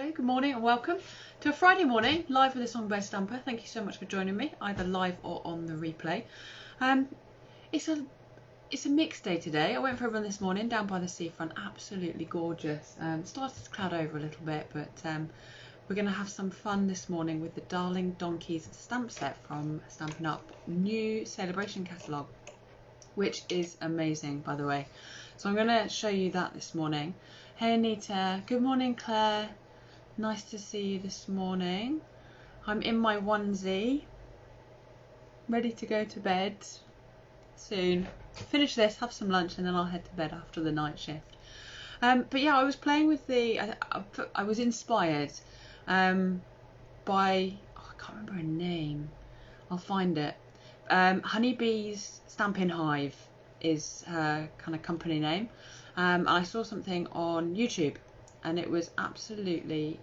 Hello, good morning and welcome to a Friday morning live with this Ombre stamper. Thank you so much for joining me, either live or on the replay. It's a mixed day today. I went for a run this morning down by the seafront, absolutely gorgeous. Started to cloud over a little bit, but we're going to have some fun this morning with the Darling Donkeys stamp set from Stampin' Up! New celebration catalogue, which is amazing, by the way. So I'm going to show you that this morning. Hey Anita, good morning Claire, nice to see you this morning. I'm in my onesie, ready to go to bed soon. Finish this, have some lunch, and then I'll head to bed after the night shift. But yeah, I was playing with the, I was inspired by, I can't remember her name, I'll find it. Honeybee's Stampin' Hive is her kind of company name. And I saw something on YouTube and it was absolutely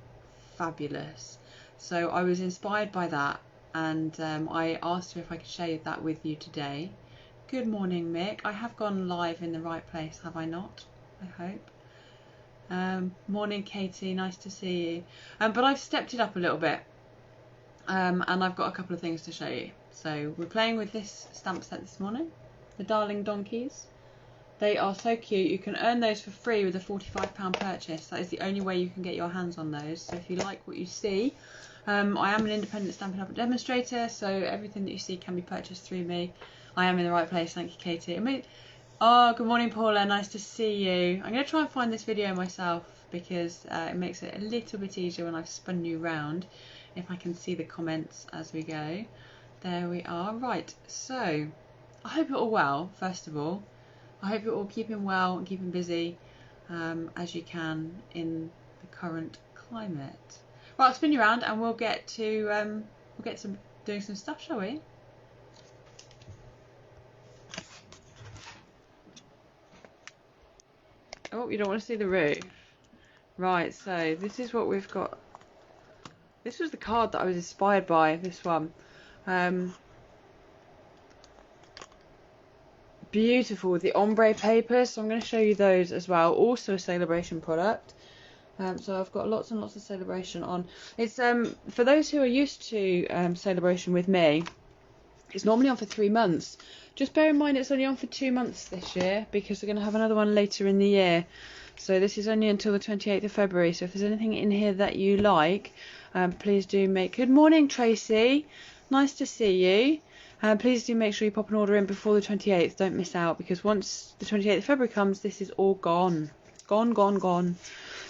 fabulous. So I was inspired by that, and I asked her if I could share that with you today. Good morning Mick. I have gone live in the right place, have I not? I hope. Morning Katie, nice to see you. But I've stepped it up a little bit, and I've got a couple of things to show you. So we're playing with this stamp set this morning, the Darling Donkeys. They are so cute. You can earn those for free with a £45 purchase. That is the only way you can get your hands on those. So if you like what you see, I am an independent Stampin' Up! Demonstrator, so everything that you see can be purchased through me. I am in the right place, thank you Katie. Oh, good morning Paula, nice to see you. I'm going to try and find this video myself because it makes it a little bit easier when I've spun you round, if I can see the comments as we go. There we are. Right, so I hope you're all well, first of all. I hope you're all keeping well and keeping busy as you can in the current climate. Right, I'll spin you around and we'll get to doing some stuff, shall we? Oh, you don't want to see the roof. Right, so this is what we've got. This was the card that I was inspired by, this one. Beautiful with the ombre paper, so I'm going to show you those as well. Also a celebration product. So I've got lots and lots of celebration on. It's for those who are used to celebration with me, it's normally on for 3 months. Just bear in mind it's only on for 2 months this year because we're going to have another one later in the year. So this is only until the 28th of February. So if there's anything in here that you like, please do make. Good morning Tracy, nice to see you. Please do make sure you pop an order in before the 28th. Don't miss out, because once the 28th of February comes, this is all gone. Gone.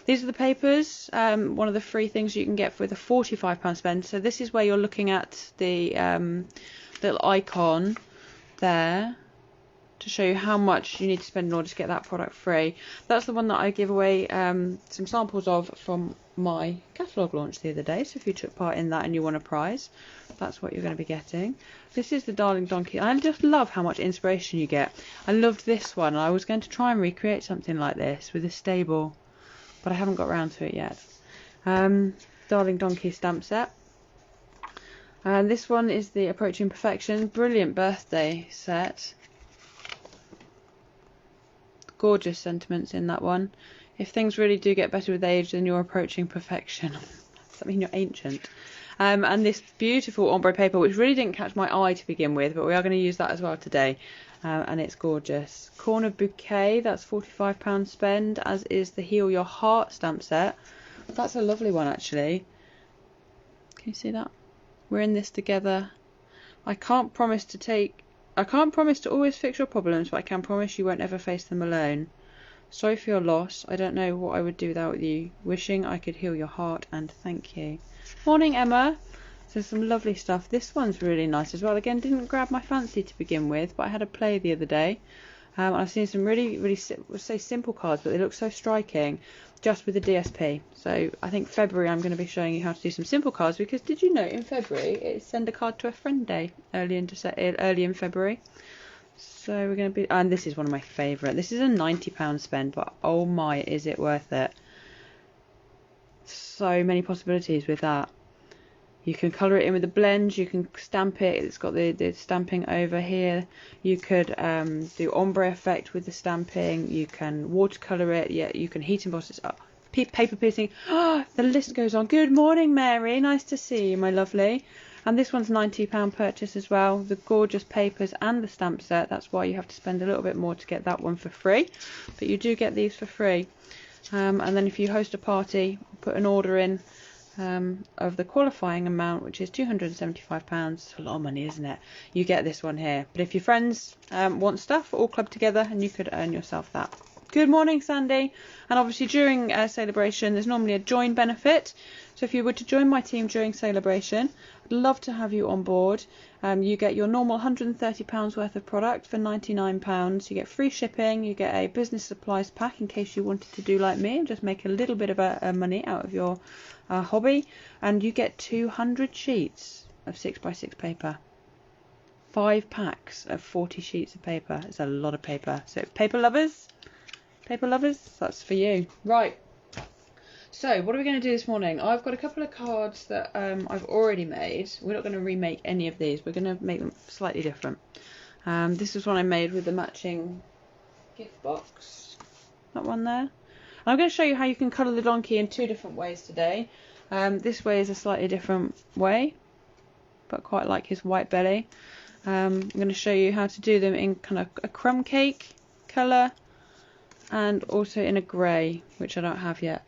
These are the papers, one of the free things you can get with a £45 spend. So this is where you're looking at the little icon there to show you how much you need to spend in order to get that product free. That's the one that I give away some samples of from my catalogue launch the other day. So if you took part in that and you won a prize, that's what you're going to be getting. This is the Darling Donkey. I just love how much inspiration you get. I loved this one. I was going to try and recreate something like this with a stable, but I haven't got around to it yet. Darling Donkey stamp set. And this one is the Approaching Perfection. Brilliant birthday set. Gorgeous sentiments in that one. If things really do get better with age, then you're approaching perfection. Does that mean you're ancient? And this beautiful ombre paper, which really didn't catch my eye to begin with, but we are going to use that as well today. And it's gorgeous. Corner Bouquet, that's £45 spend, as is the Heal Your Heart stamp set. That's a lovely one actually. Can you see that? We're in this together. I can't promise to always fix your problems, but I can promise you won't ever face them alone. Sorry for your loss. I don't know what I would do without you. Wishing I could heal your heart, and thank you. Morning Emma. So some lovely stuff. This one's really nice as well. Again, didn't grab my fancy to begin with, but I had a play the other day. I've seen some really simple cards, but they look so striking just with the DSP. So I think February I'm going to be showing you how to do some simple cards, because did you know in February it's Send a Card to a Friend Day early in February. So we're going to be, and this is one of my favourite. This is a £90 spend, but oh my, is it worth it. So many possibilities with that. You can colour it in with the blends, you can stamp it, it's got the stamping over here. You could do ombre effect with the stamping, you can watercolour it, yeah, you can heat emboss it up. paper piercing. Oh, the list goes on. Good morning, Mary. Nice to see you, my lovely. And this one's £90 purchase as well. The gorgeous papers and the stamp set. That's why you have to spend a little bit more to get that one for free. But you do get these for free. And then if you host a party, put an order in of the qualifying amount, which is £275. It's a lot of money, isn't it? You get this one here. But if your friends want stuff, all clubbed together, and you could earn yourself that. Good morning, Sandy. And obviously during celebration, there's normally a join benefit. So if you were to join my team during celebration, I'd love to have you on board. You get your normal £130 worth of product for £99. You get free shipping. You get a business supplies pack in case you wanted to do like me and just make a little bit of money out of your hobby. And you get 200 sheets of 6x6 paper. 5 packs of 40 sheets of paper. It's a lot of paper. So paper lovers, that's for you. Right. So what are we going to do this morning? I've got a couple of cards that I've already made. We're not going to remake any of these. We're going to make them slightly different. This is one I made with the matching gift box. That one there. And I'm going to show you how you can colour the donkey in 2 different ways today. This way is a slightly different way, but quite like his white belly. I'm going to show you how to do them in kind of a crumb cake colour and also in a grey, which I don't have yet.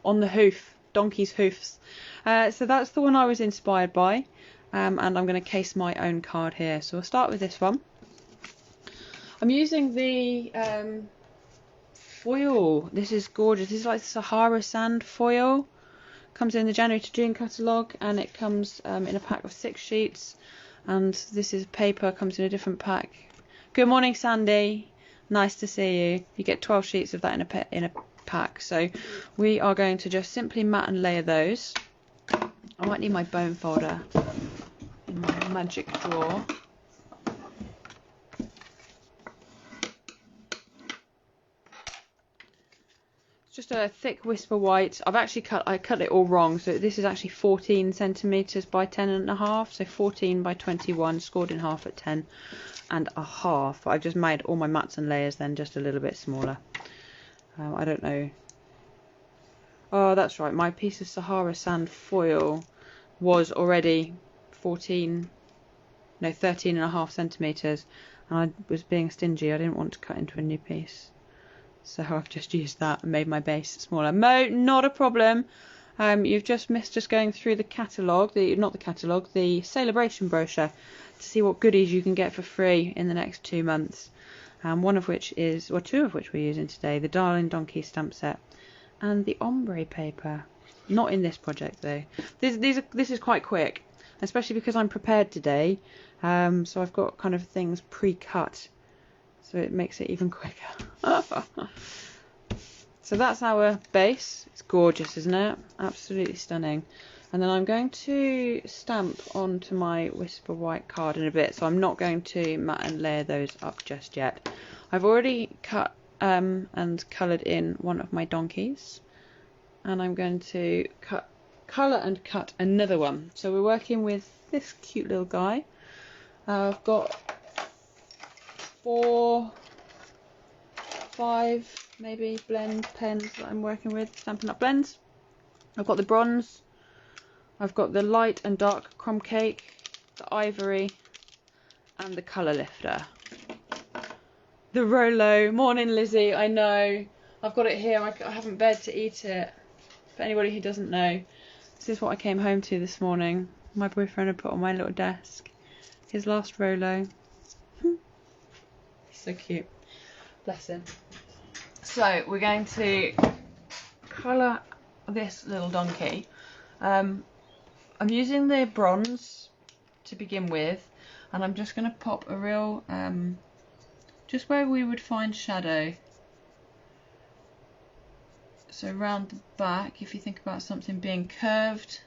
On the hoof, donkey's hoofs. So that's the one I was inspired by, and I'm going to case my own card here. So we'll start with this one. I'm using the foil. This is gorgeous. This is like Sahara sand foil. Comes in the January to June catalogue, and it comes in a pack of 6 sheets. And this is paper, comes in a different pack. Good morning, Sandy. Nice to see you. You get 12 sheets of that in a pack. So we are going to just simply mat and layer those. I might need my bone folder in my magic drawer. Just a thick Whisper White. I cut it all wrong, so this is actually 14 centimeters by 10.5, so 14 by 21, scored in half at 10.5. I've just made all my mats and layers then just a little bit smaller. I don't know. Oh, that's right. My piece of Sahara sand foil was already 13.5 centimeters, and I was being stingy. I didn't want to cut into a new piece. So I've just used that and made my base smaller. Mo, not a problem. You've just missed just going through the catalogue, the celebration brochure, to see what goodies you can get for free in the next 2 months. One of which is, well, 2 of which we're using today, the Darling Donkey stamp set and the ombre paper. Not in this project though. This is quite quick, especially because I'm prepared today. So I've got kind of things pre-cut. So it makes it even quicker. So that's our base. It's gorgeous, isn't it? Absolutely stunning. And then I'm going to stamp onto my Whisper White card in a bit. So I'm not going to mat and layer those up just yet. I've already cut and coloured in one of my donkeys. And I'm going to colour and cut another one. So we're working with this cute little guy. I've got 4, 5 maybe blend pens that I'm working with, Stampin' Up blends. I've got the bronze, I've got the light and dark crumb cake, the ivory, and the colour lifter. The Rolo. Morning, Lizzie. I know. I've got it here. I haven't bared to eat it. For anybody who doesn't know, this is what I came home to this morning. My boyfriend had put on my little desk. His last Rolo. So cute. Bless him. So we're going to colour this little donkey. I'm using the bronze to begin with, and I'm just going to pop a real, just where we would find shadow. So round the back, if you think about something being curved,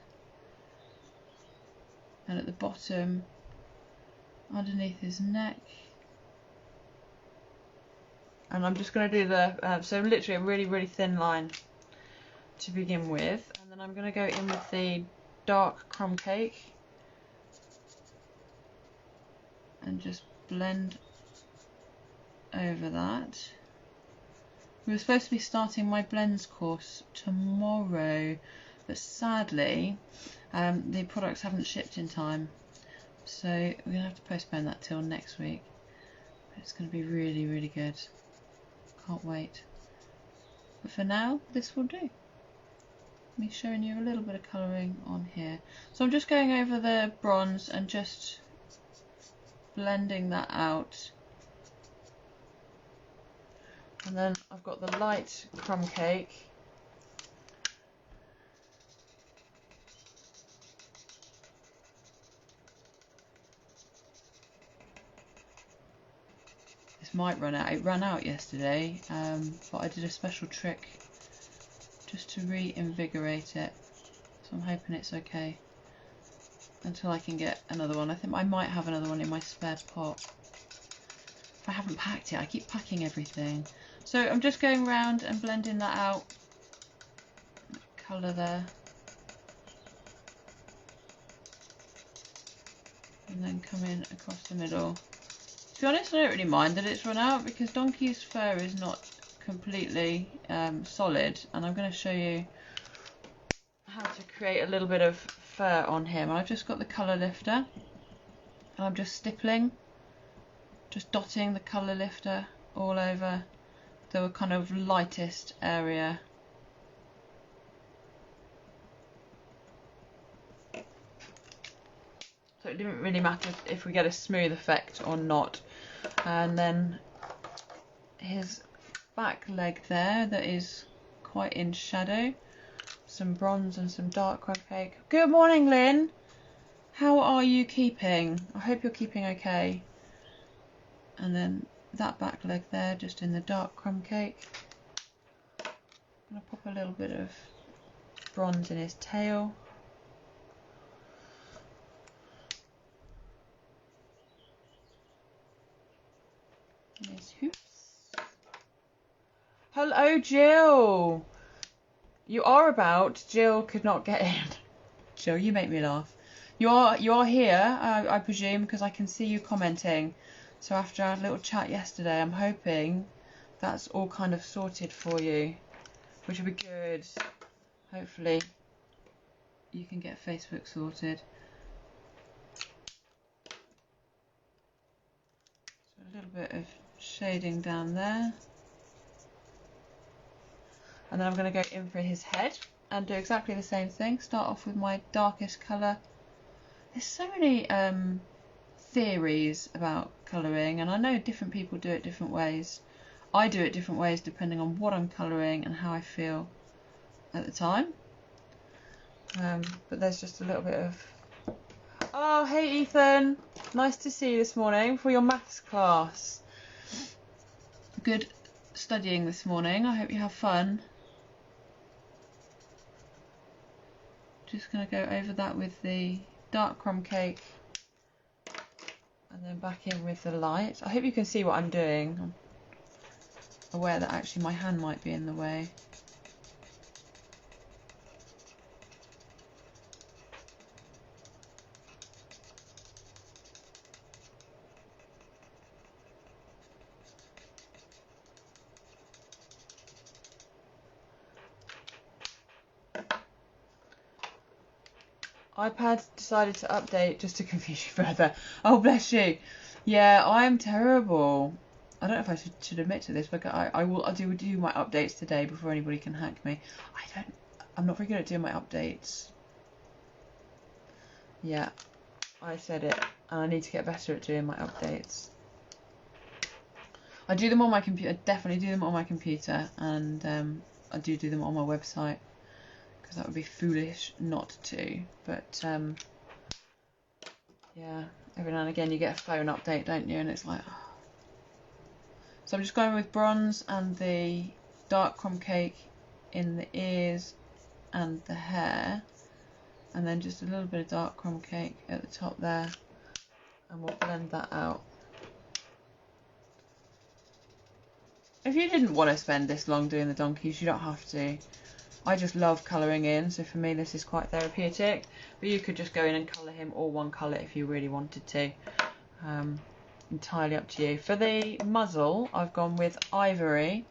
and at the bottom, underneath his neck. And I'm just going to do the, so literally a really, really thin line to begin with. And then I'm going to go in with the dark crumb cake and just blend over that. We were supposed to be starting my blends course tomorrow, but sadly the products haven't shipped in time, so we're going to have to postpone that till next week. But it's going to be really, really good. Can't wait. But for now, this will do. Me showing you a little bit of colouring on here. So I'm just going over the bronze and just blending that out. And then I've got the light crumb cake. This might run out. It ran out yesterday, but I did a special trick just to reinvigorate it. So I'm hoping it's okay until I can get another one. I think I might have another one in my spare pot. I haven't packed it. I keep packing everything. So I'm just going around and blending that out. Colour there. And then come in across the middle. To be honest, I don't really mind that it's run out because Donkey's fur is not completely solid, and I'm going to show you how to create a little bit of fur on him. I've just got the colour lifter and I'm just stippling, just dotting the colour lifter all over the kind of lightest area. So it didn't really matter if we get a smooth effect or not. And then his back leg there that is quite in shadow. Some bronze and some dark crumb cake. Good morning, Lynn. How are you keeping? I hope you're keeping okay. And then that back leg there, just in the dark crumb cake. I'm going to pop a little bit of bronze in his tail. And his hoops. Hello, Jill. You are about. Jill could not get in. Jill, you make me laugh. You are here, I presume, because I can see you commenting. So after our little chat yesterday, I'm hoping that's all kind of sorted for you, which will be good. Hopefully you can get Facebook sorted. So a little bit of shading down there. And then I'm going to go in for his head and do exactly the same thing. Start off with my darkest colour. There's so many theories about colouring, and I know different people do it different ways. I do it different ways depending on what I'm colouring and how I feel at the time. But there's just a little bit of... Oh, hey Ethan! Nice to see you this morning for your maths class. Good studying this morning. I hope you have fun. Just going to go over that with the dark crumb cake and then back in with the light. I hope you can see what I'm doing. I'm aware that actually my hand might be in the way. iPad decided to update just to confuse you further. Oh, bless you. Yeah, I'm terrible. I don't know if I should admit to this, but I'll do my updates today before anybody can hack me. I'm not very good at doing my updates. Yeah, I said it, and I need to get better at doing my updates. I do them on my computer. I definitely do them on my computer, and I do them on my website, because that would be foolish not to. But yeah, every now and again you get a phone update, don't you? And it's like, oh. So I'm just going with bronze and the dark crumb cake in the ears and the hair, and then just a little bit of dark crumb cake at the top there, and we'll blend that out. If you didn't want to spend this long doing the donkeys, you don't have to. I just love colouring in, so for me this is quite therapeutic. But you could just go in and colour him all one colour if you really wanted to. Entirely up to you. For the muzzle, I've gone with ivory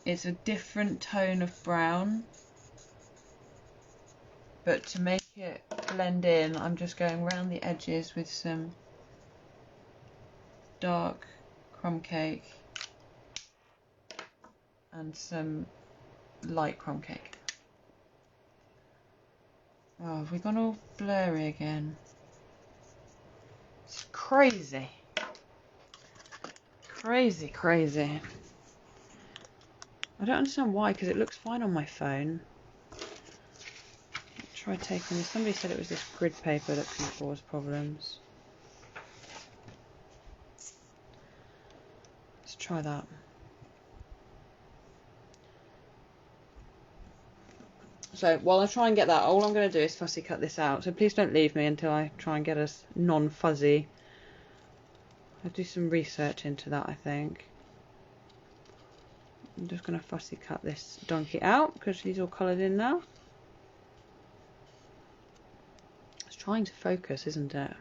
It's a different tone of brown, but to make it blend in, I'm just going around the edges with some dark crumb cake and some light crumb cake. Oh, have we gone all blurry again? It's crazy. Crazy, crazy. I don't understand why, because it looks fine on my phone. Try taking this. Somebody said it was this grid paper that can cause problems. Let's try that. So while I try and get that, all I'm going to do is fussy cut this out. So please don't leave me until I try and get us non-fuzzy. I'll do some research into that, I think. I'm just going to fussy cut this donkey out because she's all coloured in now. It's trying to focus, isn't it?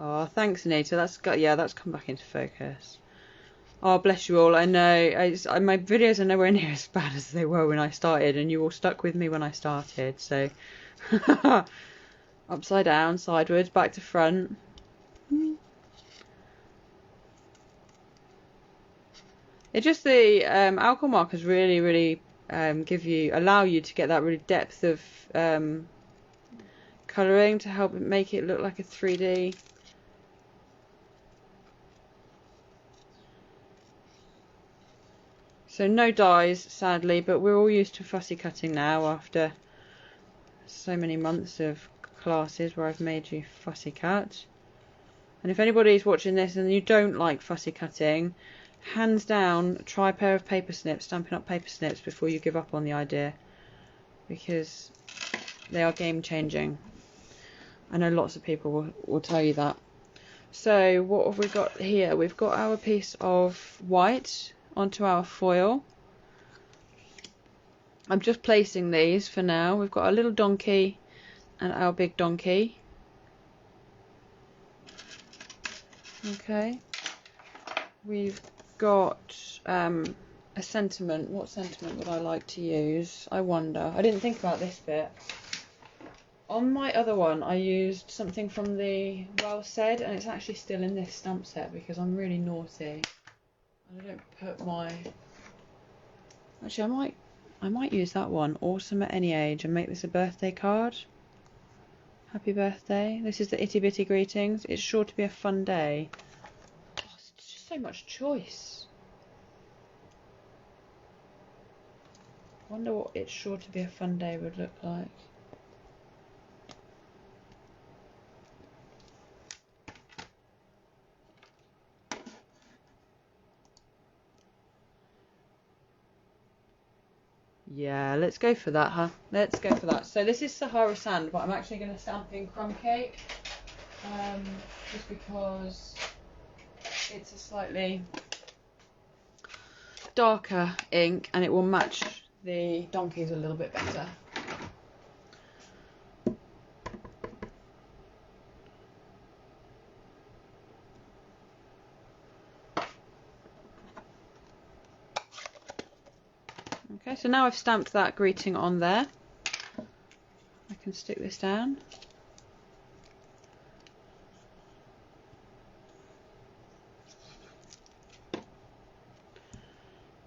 Oh, thanks, Anita. That's come back into focus. Oh, bless you all. I know my videos are nowhere near as bad as they were when I started, and you all stuck with me when I started. So, upside down, sideways, back to front. It's just the alcohol markers really allow you to get that really depth of colouring to help make it look like a 3D. So no dyes, sadly, but we're all used to fussy cutting now after so many months of classes where I've made you fussy cut. And if anybody's watching this and you don't like fussy cutting, hands down, try a pair of paper snips, Stampin' Up! Paper snips before you give up on the idea, because they are game changing. I know lots of people will tell you that. So what have we got here? We've got our piece of white onto our foil. I'm just placing these for now. We've got our little donkey and our big donkey. Okay. We've got a sentiment. What sentiment would I like to use? I wonder. I didn't think about this bit. On my other one, I used something from the Well Said, and it's actually still in this stamp set because I'm really naughty. I don't put my... Actually, I might use that one. Awesome at any age, and make this a birthday card. Happy birthday. This is the Itty Bitty Greetings. It's sure to be a fun day. Oh, it's just so much choice. Wonder what it's sure to be a fun day would look like. Yeah, let's go for that, huh? Let's go for that. So this is Sahara Sand, but I'm actually going to stamp in Crumb Cake. Just because it's a slightly darker ink and it will match the donkeys a little bit better. Okay, so now I've stamped that greeting on there. I can stick this down.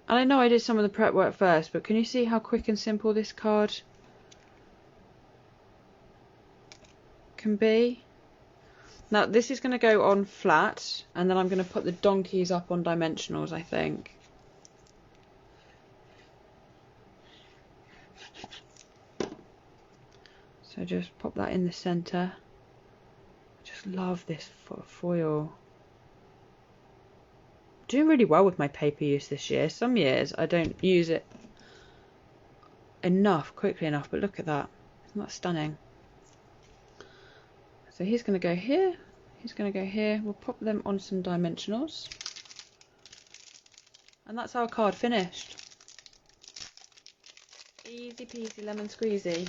And I know I did some of the prep work first, but can you see how quick and simple this card can be? Now this is going to go on flat, and then I'm going to put the donkeys up on dimensionals, I think. So just pop that in the centre. I just love this foil. I'm doing really well with my paper use this year. Some years I don't use it quickly enough, but look at that. Isn't that stunning? So he's going to go here, he's going to go here. We'll pop them on some dimensionals. And that's our card finished. Easy peasy lemon squeezy.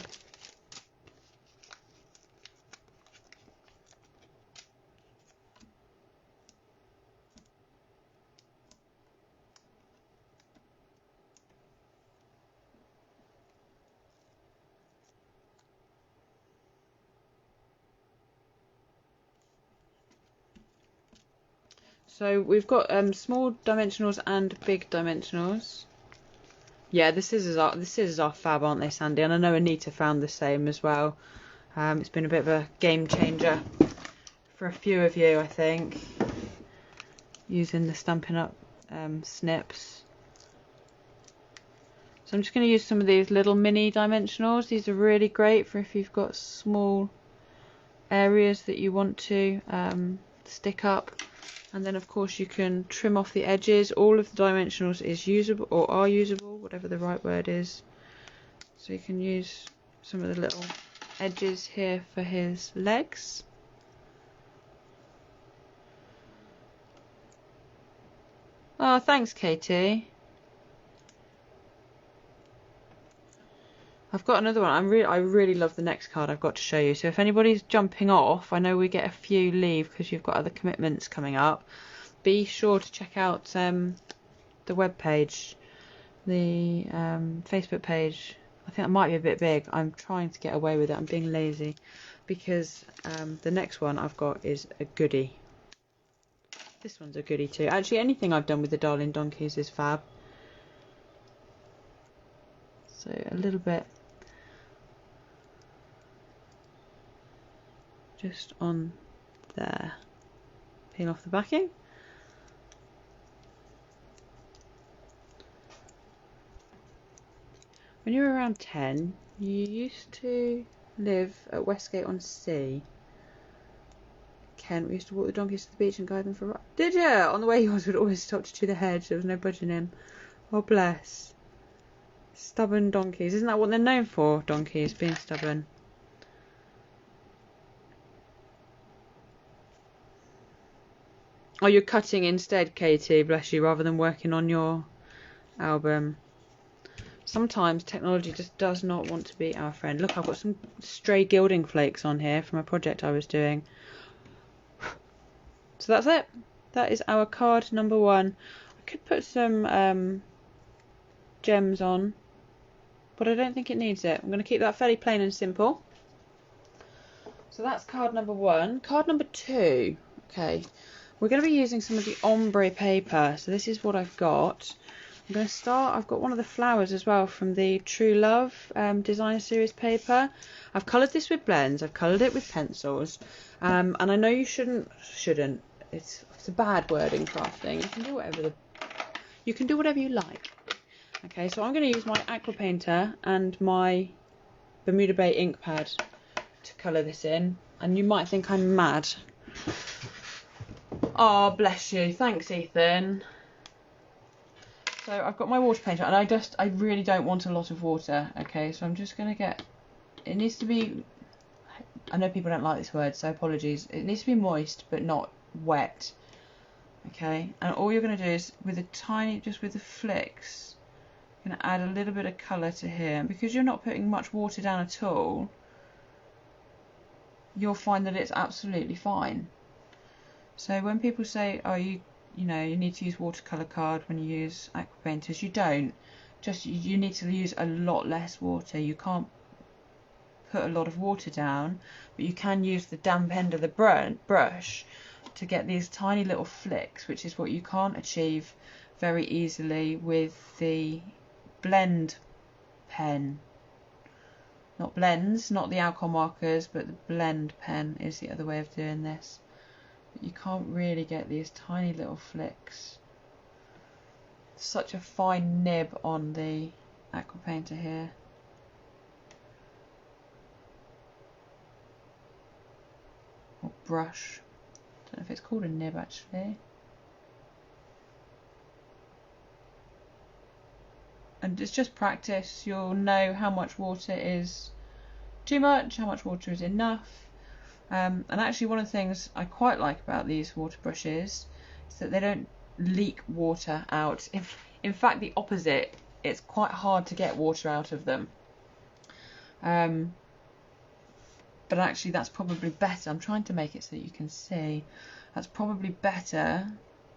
So we've got small dimensionals and big dimensionals. Yeah, this is our fab, aren't they, Sandy? And I know Anita found the same as well. It's been a bit of a game changer for a few of you, I think, using the Stampin' Up snips. So I'm just going to use some of these little mini dimensionals. These are really great for if you've got small areas that you want to stick up. And then of course you can trim off the edges. All of the dimensionals is usable, or are usable, whatever the right word is. So you can use some of the little edges here for his legs. Oh, thanks, Katie. I've got another one. I really love the next card I've got to show you. So if anybody's jumping off, I know we get a few leave because you've got other commitments coming up. Be sure to check out the web page, the Facebook page. I think that might be a bit big. I'm trying to get away with it. I'm being lazy because the next one I've got is a goodie. This one's a goodie too. Actually, anything I've done with the Darling Donkeys is fab. So a little bit just on there. Peel off the backing. When you were around 10, you used to live at Westgate on Sea. Kent, we used to walk the donkeys to the beach and guide them for a ride. Did you? On the way yours would always stop to chew the hedge. There was no budging in. Oh bless. Stubborn donkeys. Isn't that what they're known for, donkeys, being stubborn? Oh, you're cutting instead, Katie, bless you, rather than working on your album. Sometimes technology just does not want to be our friend. Look, I've got some stray gilding flakes on here from a project I was doing. So that's it. That is our card number 1. I could put some gems on, but I don't think it needs it. I'm going to keep that fairly plain and simple. So that's card number 1. Card number 2. Okay. We're going to be using some of the ombre paper. So this is what I've got. I'm going to start. I've got one of the flowers as well from the True Love designer series paper. I've coloured this with blends. I've coloured it with pencils. And I know you shouldn't. It's a bad word in crafting. You can do whatever you like. Okay, so I'm going to use my aqua painter and my Bermuda Bay ink pad to colour this in. And you might think I'm mad. Oh, bless you. Thanks, Ethan. So I've got my water painter, and I really don't want a lot of water. Okay, so I'm just going to get, it needs to be, I know people don't like this word, so apologies. It needs to be moist, but not wet. Okay, and all you're going to do is, just with the flicks, you're going to add a little bit of colour to here. And because you're not putting much water down at all, you'll find that it's absolutely fine. So when people say, oh, you need to use watercolour card when you use aqua painters, you don't. You need to use a lot less water. You can't put a lot of water down, but you can use the damp end of the brush to get these tiny little flicks, which is what you can't achieve very easily with the blend pen. Not blends, not the alcohol markers, but the blend pen is the other way of doing this. You can't really get these tiny little flicks. Such a fine nib on the aqua painter here. Or brush. Don't know if it's called a nib actually. And it's just practice. You'll know how much water is too much, how much water is enough. And actually one of the things I quite like about these water brushes is that they don't leak water out. In fact, the opposite, it's quite hard to get water out of them. But actually that's probably better. I'm trying to make it so that you can see. That's probably better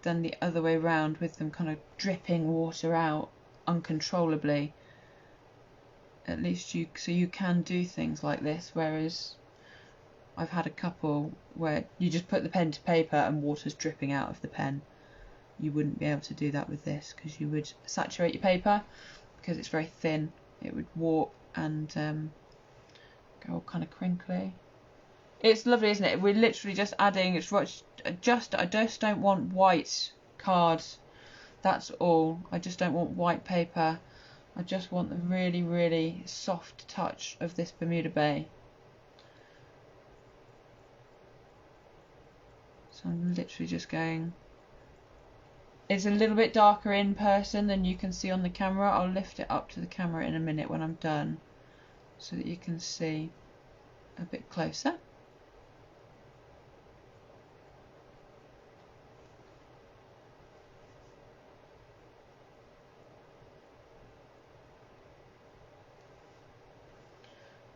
than the other way around, with them kind of dripping water out uncontrollably. At least so you can do things like this, whereas I've had a couple where you just put the pen to paper and water's dripping out of the pen. You wouldn't be able to do that with this, because you would saturate your paper, because it's very thin. It would warp and go all kind of crinkly. It's lovely, isn't it? We're literally just adding, I just don't want white cards. That's all. I just don't want white paper. I just want the really, really soft touch of this Bermuda Bay. So I'm literally just going. It's a little bit darker in person than you can see on the camera. I'll lift it up to the camera in a minute when I'm done, so that you can see a bit closer.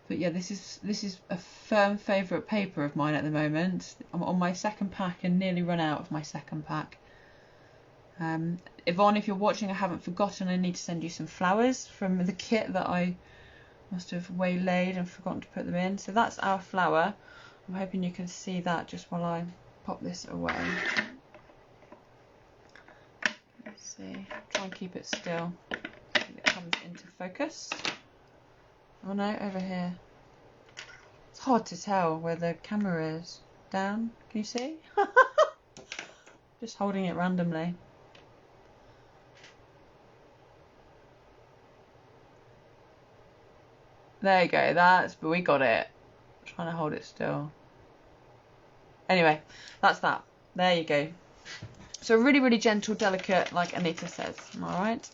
But yeah, this is a firm favourite paper of mine at the moment. I'm on my second pack and nearly run out of my second pack. Yvonne, if you're watching, I haven't forgotten. I need to send you some flowers from the kit that I must have waylaid and forgotten to put them in. So that's our flower. I'm hoping you can see that just while I pop this away. Let's see. Try and keep it still so it comes into focus. Oh no, over here. It's hard to tell where the camera is. Down, can you see? Just holding it randomly. There you go, but we got it. I'm trying to hold it still. Anyway, that's that. There you go. So really, really gentle, delicate, like Anita says. Alright.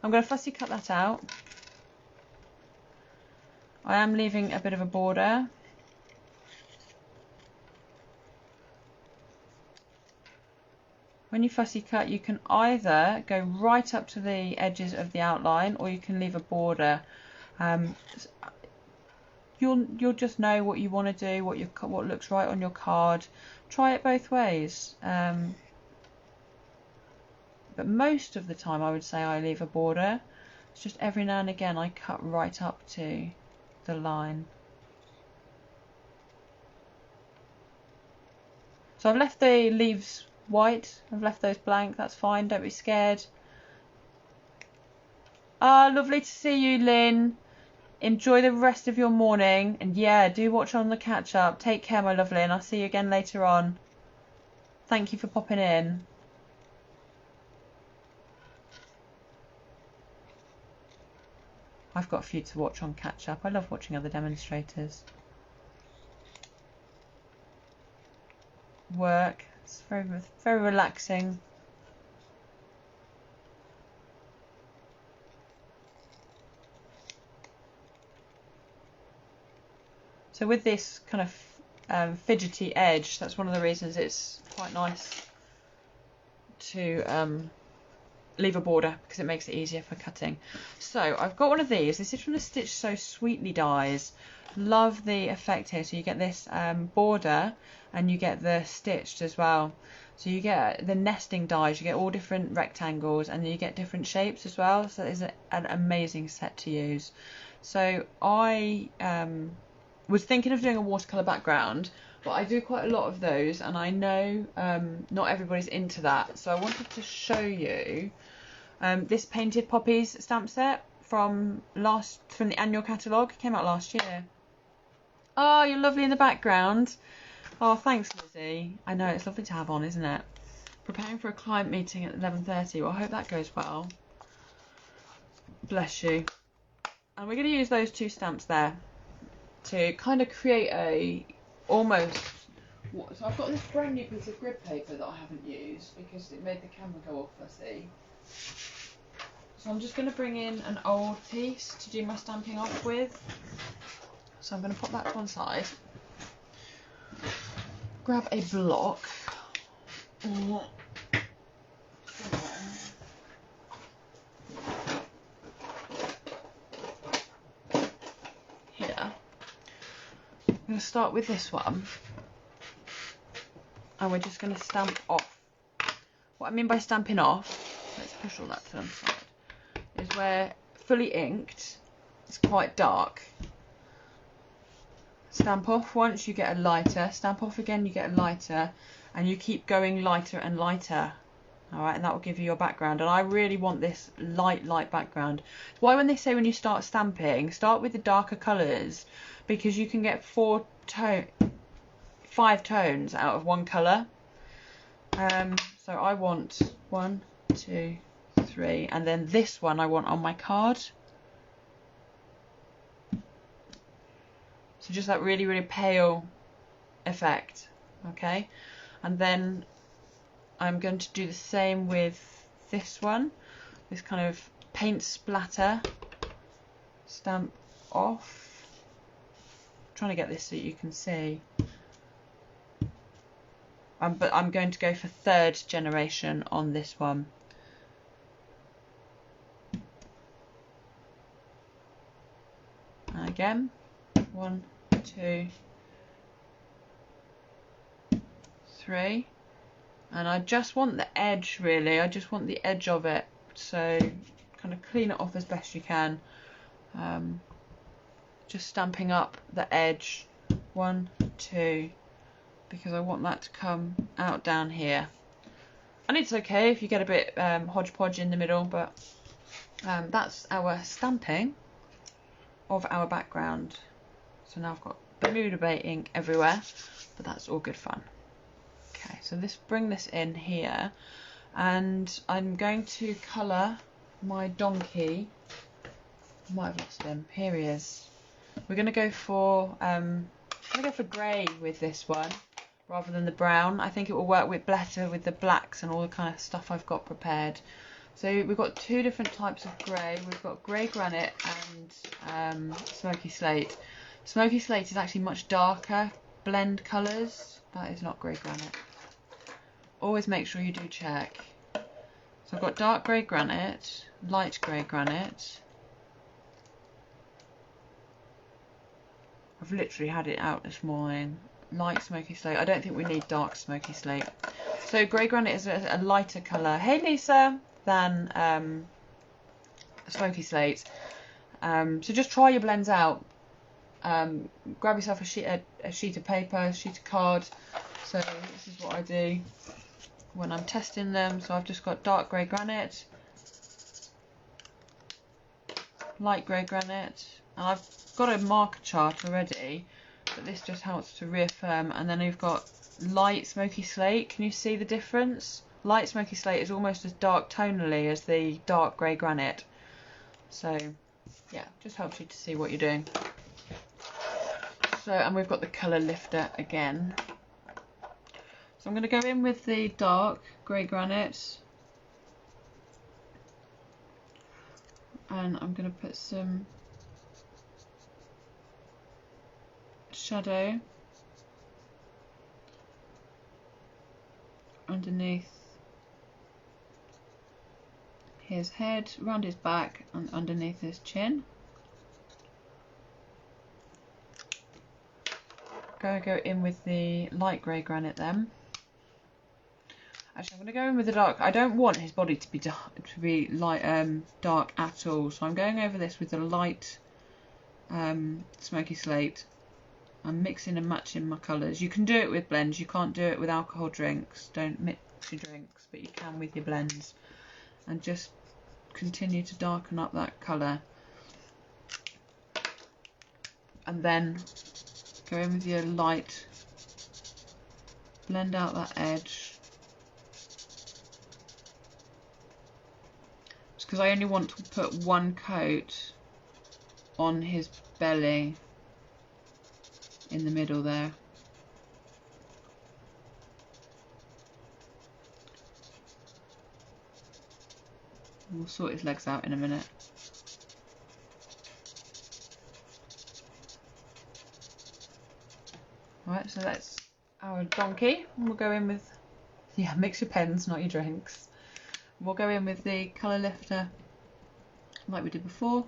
I'm going to fussy cut that out. I am leaving a bit of a border. When you fussy cut, you can either go right up to the edges of the outline, or you can leave a border. You'll just know what you want to do, what looks right on your card. Try it both ways. But most of the time, I would say I leave a border. It's just every now and again I cut right up to the line. So I've left the leaves white. I've left those blank. That's fine. Don't be scared. Ah, lovely to see you, Lynn. Enjoy the rest of your morning, and yeah, do watch on the catch up. Take care, my lovely, and I'll see you again later on. Thank you for popping in. I've got a few to watch on catch up. I love watching other demonstrators work. It's very, very relaxing. So with this kind of fidgety edge, that's one of the reasons it's quite nice to leave a border, because it makes it easier for cutting. So I've got one of these. This is from the Stitch So Sweetly dies. Love the effect here. So you get this border, and you get the stitched as well. So you get the nesting dies, you get all different rectangles, and then you get different shapes as well. So it's an amazing set to use. So I was thinking of doing a watercolour background, but I do quite a lot of those, and I know not everybody's into that. So I wanted to show you this Painted Poppies stamp set from the annual catalogue. It came out last year. Oh, you're lovely in the background. Oh, thanks, Lizzie. I know, it's lovely to have on, isn't it? Preparing for a client meeting at 11:30. Well, I hope that goes well. Bless you. And we're going to use those two stamps there to kind of create so I've got this brand new piece of grid paper that I haven't used because it made the camera go all fussy. So I'm just going to bring in an old piece to do my stamping off with. So I'm going to pop that to one side. grab a block. Here. I'm going to start with this one. And we're just going to stamp off. What I mean by stamping off, let's push all that to one side, is where fully inked, it's quite dark. Stamp off once, you get a lighter. Stamp off again, you get a lighter. And you keep going lighter and lighter. Alright, and that will give you your background. And I really want this light background. Why when they say when you start stamping, start with the darker colours, because you can get 5 tones out of one colour. So I want 1, 2, 3, and then this one I want on my card. So just that really, really pale effect, okay? And then I'm going to do the same with this one, this kind of paint splatter, stamp off. I'm trying to get this so you can see. But I'm going to go for 3rd generation on this one. And again, 1, 2, 3. And I just want the edge, really. I just want the edge of it. So kind of clean it off as best you can. Just stamping up the edge. 1, 2. Because I want that to come out down here. And it's okay if you get a bit hodgepodge in the middle, but that's our stamping of our background. So now I've got Bermuda Bay ink everywhere, but that's all good fun. Okay, so bring this in here, and I'm going to colour my donkey. I might have lost him. Here he is. We're going to go for grey with this one, rather than the brown. I think it will work better with the blacks and all the kind of stuff I've got prepared. So we've got 2 different types of grey. We've got grey granite and smoky slate. Smoky slate is actually much darker blend colours. That is not grey granite. Always make sure you do check. So I've got dark grey granite, light grey granite. I've literally had it out this morning. Light smoky slate. I don't think we need dark smoky slate. So grey granite is a lighter colour, hey Lisa, than smoky slate. So just try your blends out. Grab yourself a sheet of paper, a sheet of card. So this is what I do when I'm testing them. So I've just got dark grey granite, light grey granite, and I've got a marker chart already, but this just helps to reaffirm. And then we've got light smoky slate. Can you see the difference? Light smoky slate is almost as dark tonally as the dark grey granite. So yeah, just helps you to see what you're doing. So, and we've got the colour lifter again. So I'm going to go in with the dark grey granite, and I'm going to put some shadow underneath his head, around his back, and underneath his chin. Go in with the light grey granite then. Actually, I'm going to go in with the dark. I don't want his body to be dark at all, so I'm going over this with the light smoky slate. I'm mixing and matching my colours. You can do it with blends. You can't do it with alcohol drinks. Don't mix your drinks, but you can with your blends. And just continue to darken up that colour. And then go in with your light, blend out that edge. Just because I only want to put one coat on his belly in the middle there. We'll sort his legs out in a minute. Right, so let's our donkey. And we'll go in with, yeah, mix your pens, not your drinks. We'll go in with the colour lifter like we did before.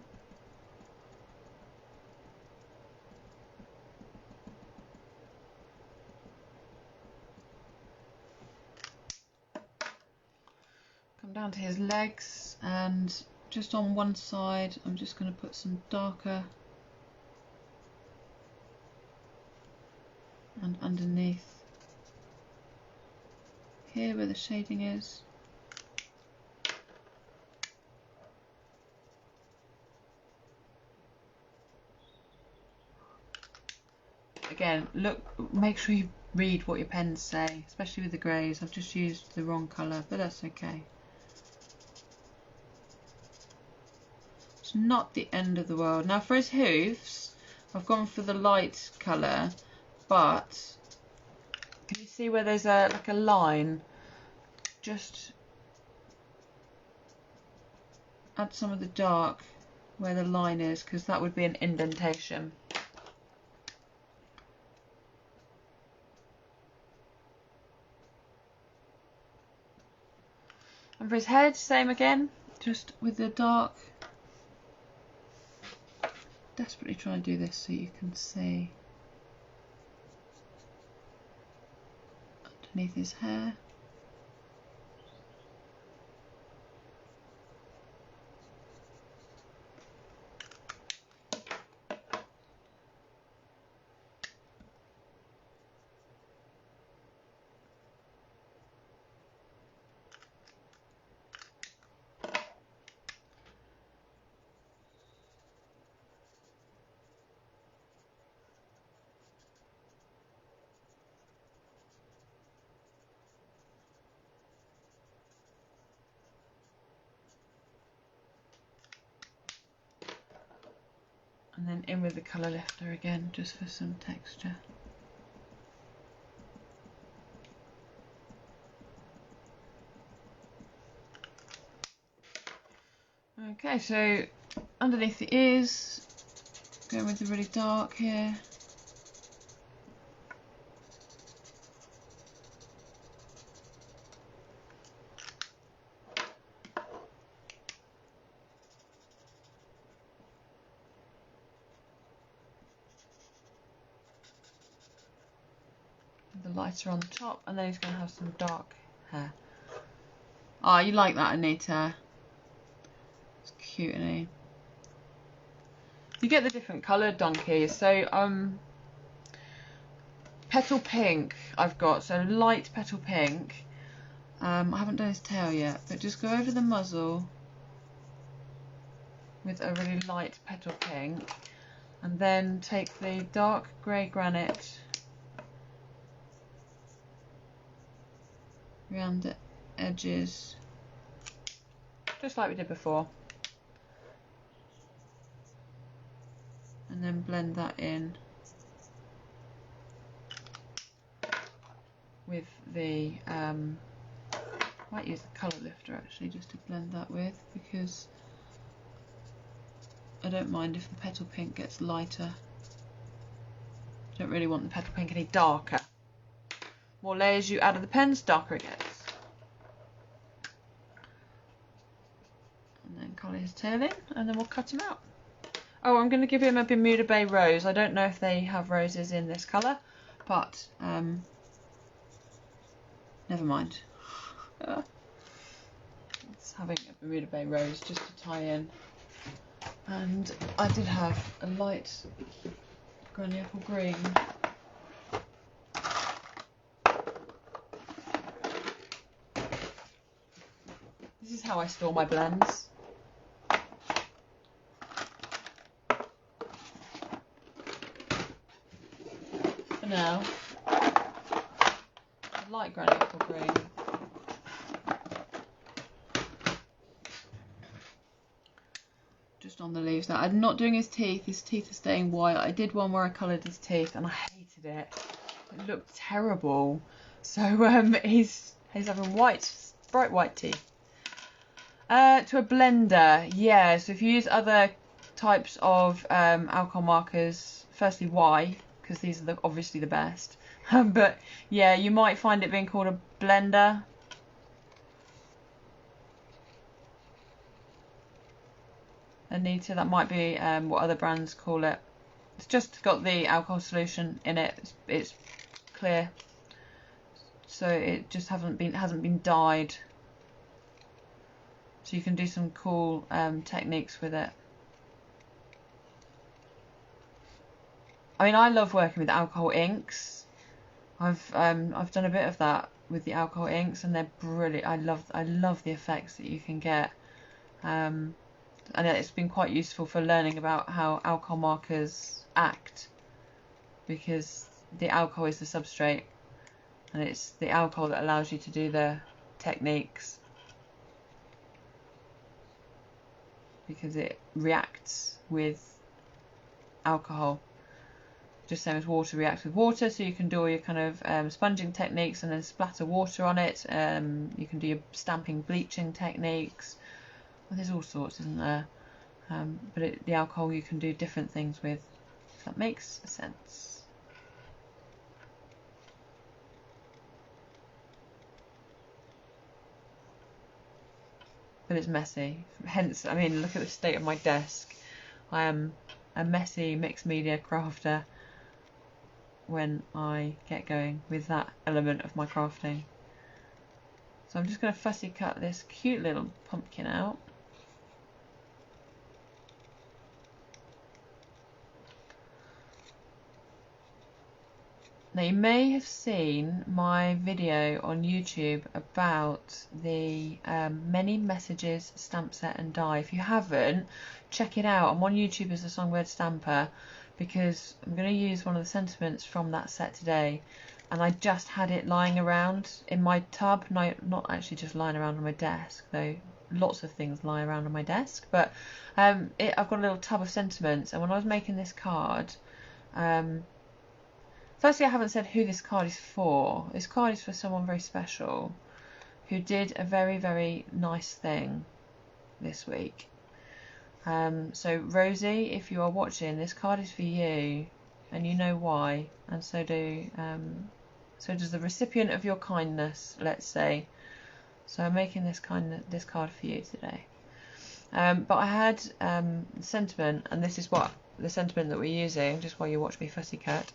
Come down to his legs, and just on one side I'm just going to put some darker, and underneath here where the shading is. Again, look, make sure you read what your pens say, especially with the greys. I've just used the wrong colour, but that's okay. It's not the end of the world. Now for his hoofs, I've gone for the light colour, but can you see where there's like a line? Just add some of the dark where the line is, because that would be an indentation. And for his head, same again, just with the dark. Desperately trying to do this so you can see underneath his hair. And then in with the colour lifter again, just for some texture. Okay, so underneath the ears, going with the really dark here. The lighter on the top, and then he's going to have some dark hair. Oh, you like that, Anita? It's cute, isn't he? You get the different coloured donkeys. So petal pink I've got, so light petal pink. I haven't done his tail yet, but just go over the muzzle with a really light petal pink, and then take the dark grey granite around the edges, just like we did before, and then blend that in with the might use the colour lifter actually just to blend that with, because I don't mind if the petal pink gets lighter. I don't really want the petal pink any darker. More layers you add of the pens, darker it gets. And then colour his tail in, and then we'll cut him out. Oh, I'm going to give him a Bermuda Bay rose. I don't know if they have roses in this colour, but never mind. It's having a Bermuda Bay rose just to tie in. And I did have a light granny apple green. This is how I store my blends. For now, a light granny apple green. Just on the leaves now. I'm not doing his teeth. His teeth are staying white. I did one where I coloured his teeth and I hated it. It looked terrible. So he's having white, bright white teeth. To a blender, yeah. So if you use other types of alcohol markers, firstly why? Because these are obviously the best. But yeah, you might find it being called a blender. Anita, that might be what other brands call it. It's just got the alcohol solution in it. It's clear, so it just hasn't been dyed. So you can do some cool techniques with it. I mean, I love working with alcohol inks. I've done a bit of that with the alcohol inks, and they're brilliant. I love the effects that you can get. And it's been quite useful for learning about how alcohol markers act, because the alcohol is the substrate, and it's the alcohol that allows you to do the techniques, because it reacts with alcohol, just same as water reacts with water. So you can do all your kind of sponging techniques and then splatter water on it. You can do your stamping, bleaching techniques. Well, there's all sorts, isn't there? But the alcohol you can do different things with, if that makes sense. But it's messy. Hence, I mean, look at the state of my desk. I am a messy mixed media crafter when I get going with that element of my crafting. So I'm just going to fussy cut this cute little pumpkin out. Now, you may have seen my video on YouTube about the Many Messages stamp set and die. If you haven't, check it out. I'm on YouTube as a Songbird Stamper, because I'm going to use one of the sentiments from that set today, and I just had it lying around in my tub. No, not actually just lying around on my desk, though lots of things lie around on my desk, but I've got a little tub of sentiments, and when I was making this card, firstly, I haven't said who this card is for. This card is for someone very special who did a very, very nice thing this week. So Rosie, if you are watching, this card is for you, and you know why, and so does the recipient of your kindness, let's say. So I'm making this card for you today. But I had sentiment, and this is what the sentiment that we're using, just while you watch me fussy cut.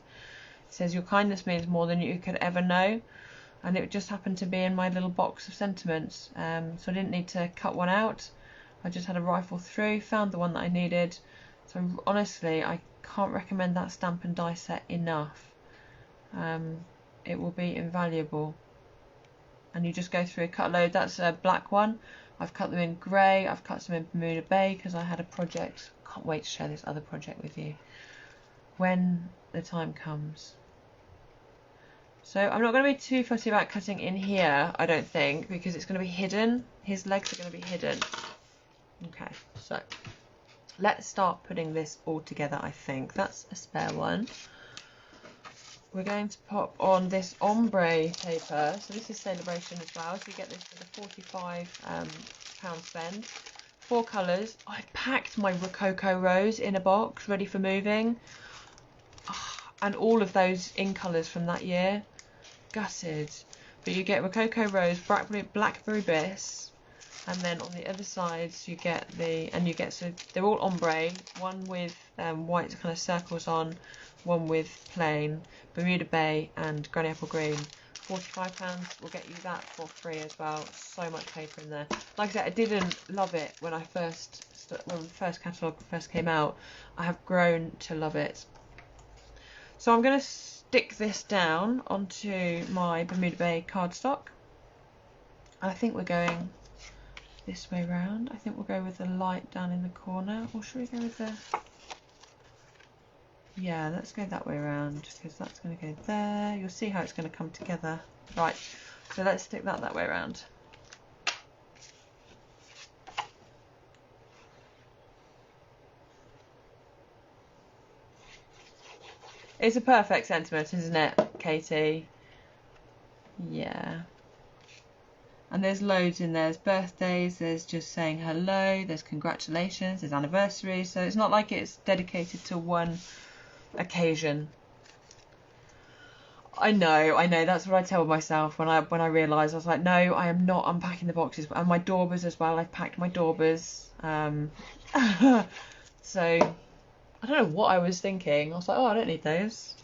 It says, your kindness means more than you could ever know. And it just happened to be in my little box of sentiments, so I didn't need to cut one out. I just had a rifle through, found the one that I needed. So honestly, I can't recommend that stamp and die set enough. It will be invaluable. And you just go through, cut a load. That's a black one. I've cut them in grey. I've cut some in Bermuda Bay because I had a project. Can't wait to share this other project with you when the time comes. So I'm not going to be too fussy about cutting in here, I don't think, because it's going to be hidden. His legs are going to be hidden. Okay, so let's start putting this all together. I think that's a spare one. We're going to pop on this ombre paper. So this is Celebration as well. So you get this for the £45 spend. 4 colours. I packed my Rococo Rose in a box ready for moving. Oh, and all of those in colours from that year. Gutted. But you get Rococo Rose, Blackberry Bliss, and then on the other sides you get so they're all ombre, one with white kind of circles on, one with plain, Bermuda Bay and Granny Apple Green. £45 will get you that for free as well. So much paper in there. Like I said, I didn't love it when when the first catalogue first came out. I have grown to love it. So I'm going to stick this down onto my Bermuda Bay cardstock. I think we're going this way round. I think we'll go with the light down in the corner, or should we go with the... Yeah, let's go that way around, because that's going to go there. You'll see how it's going to come together. Right, so let's stick that way around. It's a perfect sentiment, isn't it, Katie? Yeah. And there's loads in there. There's birthdays, there's just saying hello, there's congratulations, there's anniversaries. So it's not like it's dedicated to one occasion. I know. That's what I tell myself when I realised. I was like, no, I am not unpacking the boxes. And my Daubers as well. I've packed my Daubers. So I don't know what I was thinking. I was like, oh, I don't need those.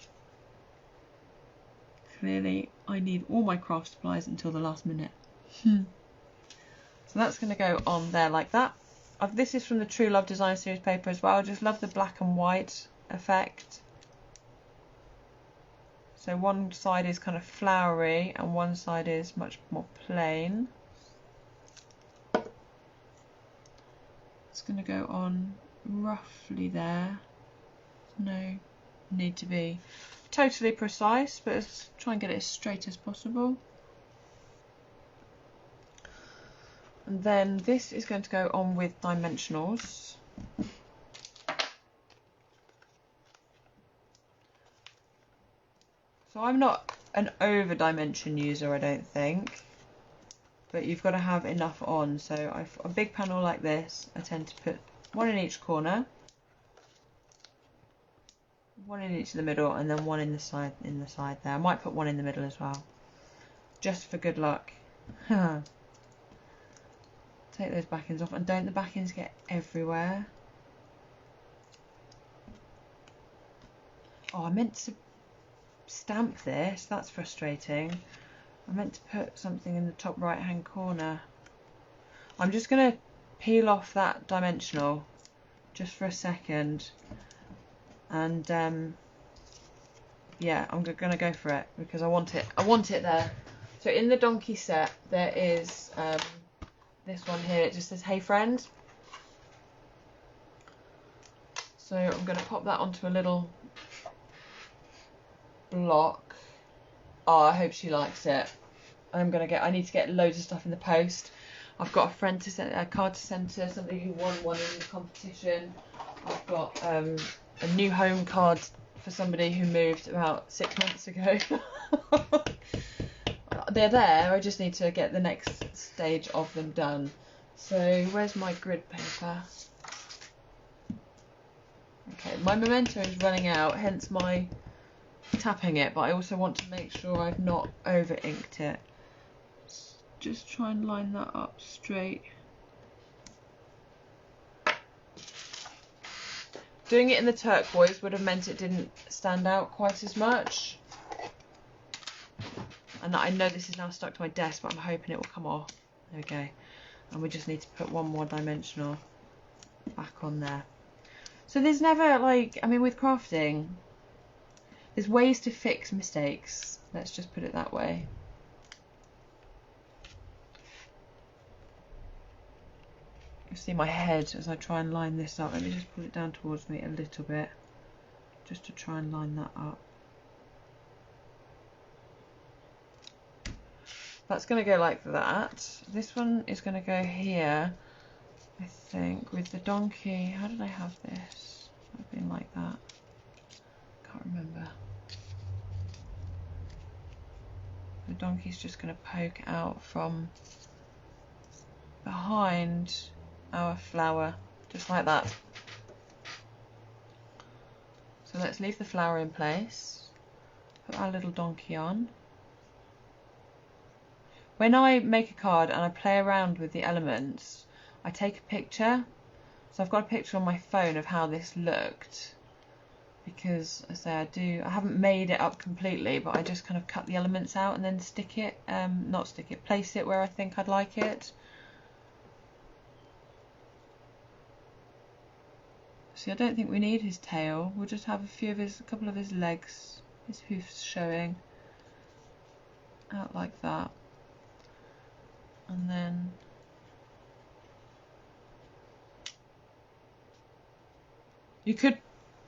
Clearly, I need all my craft supplies until the last minute. So that's going to go on there like that. This is from the True Love Design Series paper as well. I just love the black and white effect. So one side is kind of flowery and one side is much more plain. It's going to go on roughly there. No need to be totally precise, but let's try and get it as straight as possible. And then this is going to go on with dimensionals. So I'm not an over dimension user, I don't think, but you've got to have enough on. So a big panel like this, I tend to put one in each corner, one in each of the middle, and then one in the side there. I might put one in the middle as well, just for good luck. Take those backings off, and don't the backings get everywhere? Oh, I meant to stamp this. That's frustrating. I meant to put something in the top right hand corner. I'm just going to peel off that dimensional just for a second, and yeah, I'm going to go for it because I want it there. So in the donkey set there is this one here. It just says "Hey friend." So I'm going to pop that onto a little block. Oh, I hope she likes it. I need to get loads of stuff in the post. I've got a friend to send a card to send to somebody who won one in the competition. I've got a new home card for somebody who moved about 6 months ago. They're there, I just need to get the next stage of them done. So where's my grid paper? Okay, my memento is running out, hence my tapping it, but I also want to make sure I've not over inked it. Just try and line that up straight. Doing it in the turquoise would have meant it didn't stand out quite as much. And I know this is now stuck to my desk, but I'm hoping it will come off. There we go. And we just need to put one more dimensional back on there. So there's never, like, I mean, with crafting, there's ways to fix mistakes. Let's just put it that way. You see my head as I try and line this up. Let me just pull it down towards me a little bit, just to try and line that up. That's going to go like that. This one is going to go here, I think, with the donkey. How did I have this? I've been like that. Can't remember. The donkey's just going to poke out from behind our flower, just like that. So let's leave the flower in place. Put our little donkey on. When I make a card and I play around with the elements, I take a picture. So I've got a picture on my phone of how this looked, because I say I haven't made it up completely, but I just kind of cut the elements out and then place it where I think I'd like it. See, I don't think we need his tail. We'll just have a couple of his legs, his hoofs showing out like that. And then you could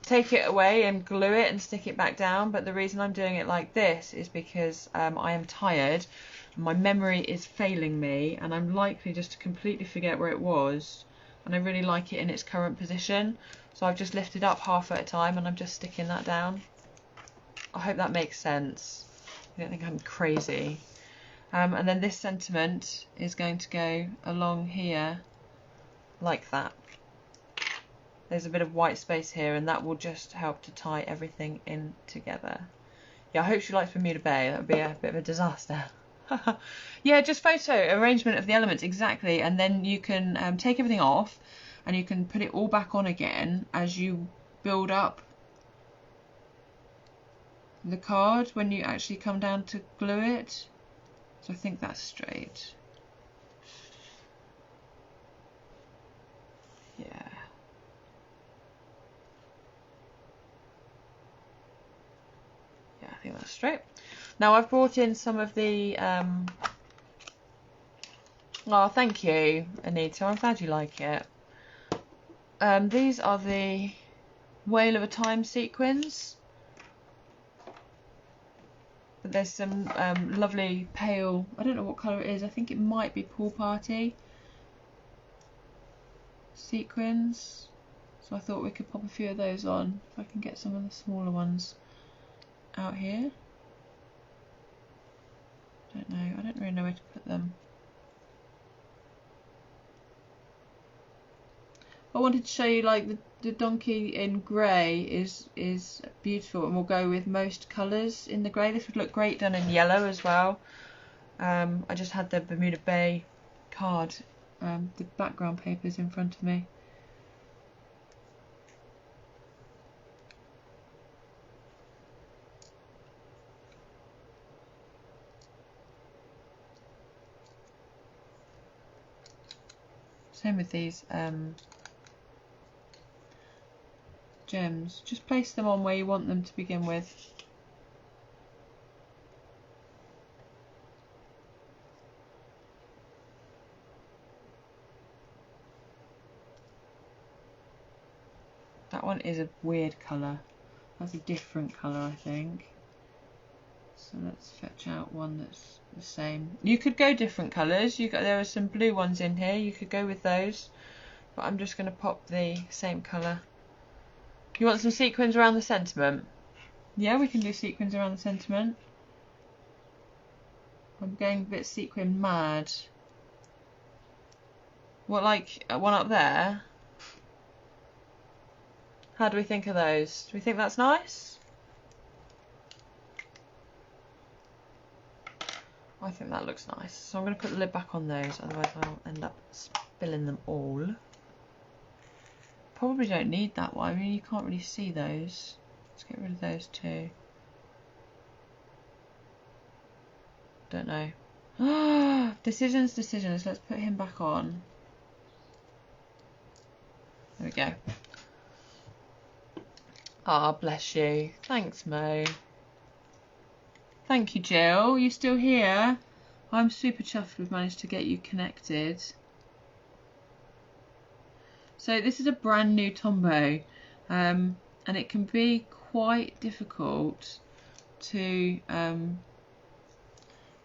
take it away and glue it and stick it back down, but the reason I'm doing it like this is because I am tired and my memory is failing me, and I'm likely just to completely forget where it was, and I really like it in its current position. So I've just lifted up half at a time and I'm just sticking that down. I hope that makes sense. I don't think I'm crazy. And then this sentiment is going to go along here like that. There's a bit of white space here, and that will just help to tie everything in together. Yeah, I hope she likes Bermuda Bay. That would be a bit of a disaster. Yeah, just photo arrangement of the elements, exactly. And then you can take everything off and you can put it all back on again as you build up the card when you actually come down to glue it. So I think that's straight. Yeah. Yeah, I think that's straight. Now I've brought in some of the oh, thank you, Anita. I'm glad you like it. These are the Whale of a Time sequins. But there's some lovely pale, I don't know what colour it is, I think it might be Pool Party sequins. So I thought we could pop a few of those on, if I can get some of the smaller ones out here. Don't know, I don't really know where to put them. I wanted to show you like the donkey in grey is beautiful and will go with most colours in the grey. This would look great done in yellow as well. I just had the Bermuda Bay card, the background papers in front of me. Same with these gems. Just place them on where you want them to begin with. That one is a weird colour. That's a different colour, I think. So let's fetch out one that's the same. You could go different colours. There are some blue ones in here. You could go with those. But I'm just going to pop the same colour. You want some sequins around the sentiment? Yeah, we can do sequins around the sentiment. I'm going a bit sequin mad. What, like one up there? How do we think of those? Do we think that's nice? I think that looks nice. So I'm going to put the lid back on those, otherwise I'll end up spilling them all. Probably don't need that one. I mean, you can't really see those. Let's get rid of those too. Don't know. Decisions. Let's put him back on. There we go. Ah, bless you. Thanks, Mo. Thank you, Jill. You still here? I'm super chuffed we've managed to get you connected. So this is a brand new Tombow, and it can be quite difficult to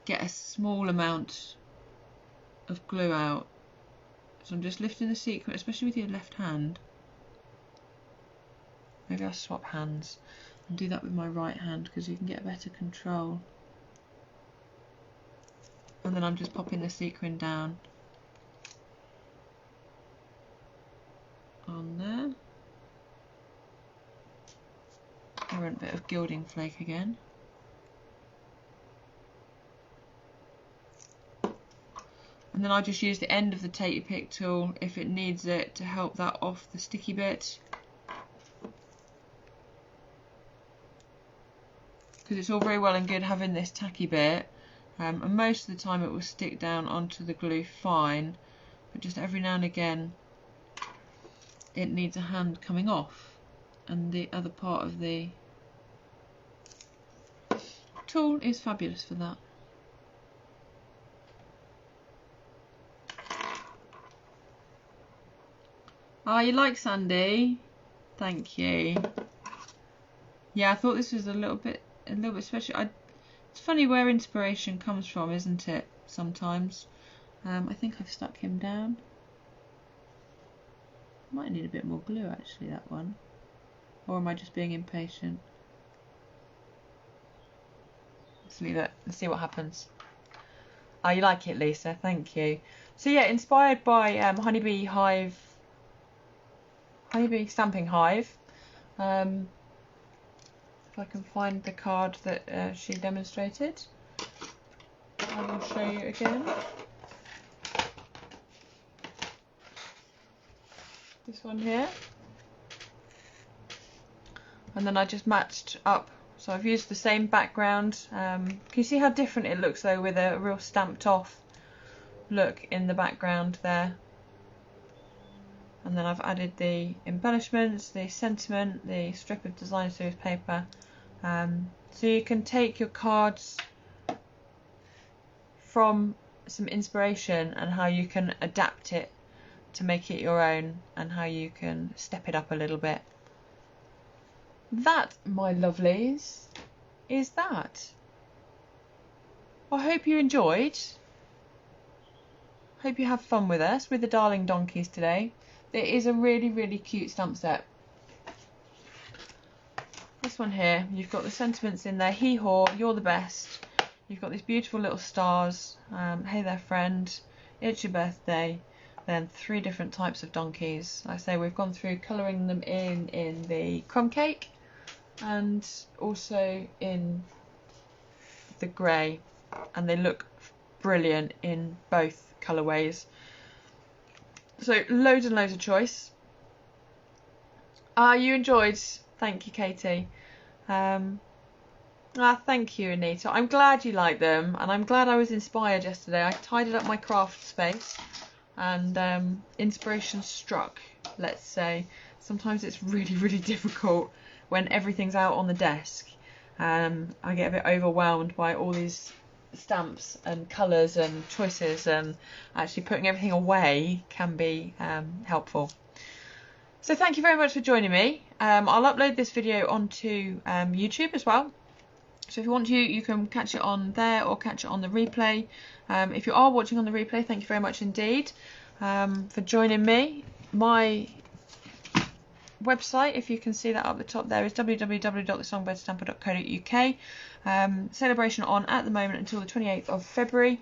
get a small amount of glue out. So I'm just lifting the sequin, especially with your left hand. Maybe I'll swap hands and do that with my right hand because you can get a better control. And then I'm just popping the sequin down on there. I want a bit of gilding flake again. And then I just use the end of the Take Your Pick tool if it needs it to help that off the sticky bit. Because it's all very well and good having this tacky bit, and most of the time it will stick down onto the glue fine, but just every now and again it needs a hand coming off, and the other part of the tool is fabulous for that. Ah, you like Sandy? Thank you. Yeah, I thought this was a little bit special. It's funny where inspiration comes from, isn't it? Sometimes. I think I've stuck him down. Might need a bit more glue actually, that one. Or am I just being impatient? Let's leave it. Let's see what happens. Oh, you like it, Lisa? Thank you. So yeah, inspired by Honeybee Stamping Hive. If I can find the card that she demonstrated. I will show you again. This one here. And then I just matched up. So I've used the same background. Can you see how different it looks though, with a real stamped off look in the background there? And then I've added the embellishments, the sentiment, the strip of design series paper. So you can take your cards from some inspiration and how you can adapt it to make it your own, and how you can step it up a little bit. That, my lovelies, is that. I hope you enjoyed. Hope you have fun with us, with the darling donkeys today. It is a really, really cute stamp set. This one here, you've got the sentiments in there. Hee haw, you're the best. You've got these beautiful little stars. Hey there, friend. It's your birthday. Then 3 different types of donkeys. Like I say, we've gone through colouring them in the crumb cake and also in the grey, and they look brilliant in both colourways. So loads and loads of choice. You enjoyed. Thank you, Katie. Thank you, Anita. I'm glad you like them, and I'm glad I was inspired yesterday. I tidied up my craft space and inspiration struck, let's say. Sometimes it's really, really difficult when everything's out on the desk. I get a bit overwhelmed by all these stamps and colours and choices, and actually putting everything away can be helpful. So thank you very much for joining me. I'll upload this video onto YouTube as well. So if you want to, you can catch it on there or catch it on the replay. If you are watching on the replay, thank you very much indeed for joining me. My website, if you can see that up the top there, is www.thesongbirdsstamper.co.uk. Celebration on at the moment until the 28th of February.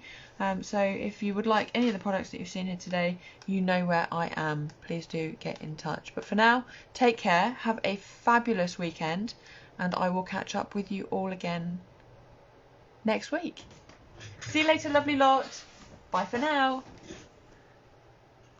So if you would like any of the products that you've seen here today, you know where I am. Please do get in touch. But for now, take care, have a fabulous weekend, and I will catch up with you all again next week. See you later, lovely lot. Bye for now.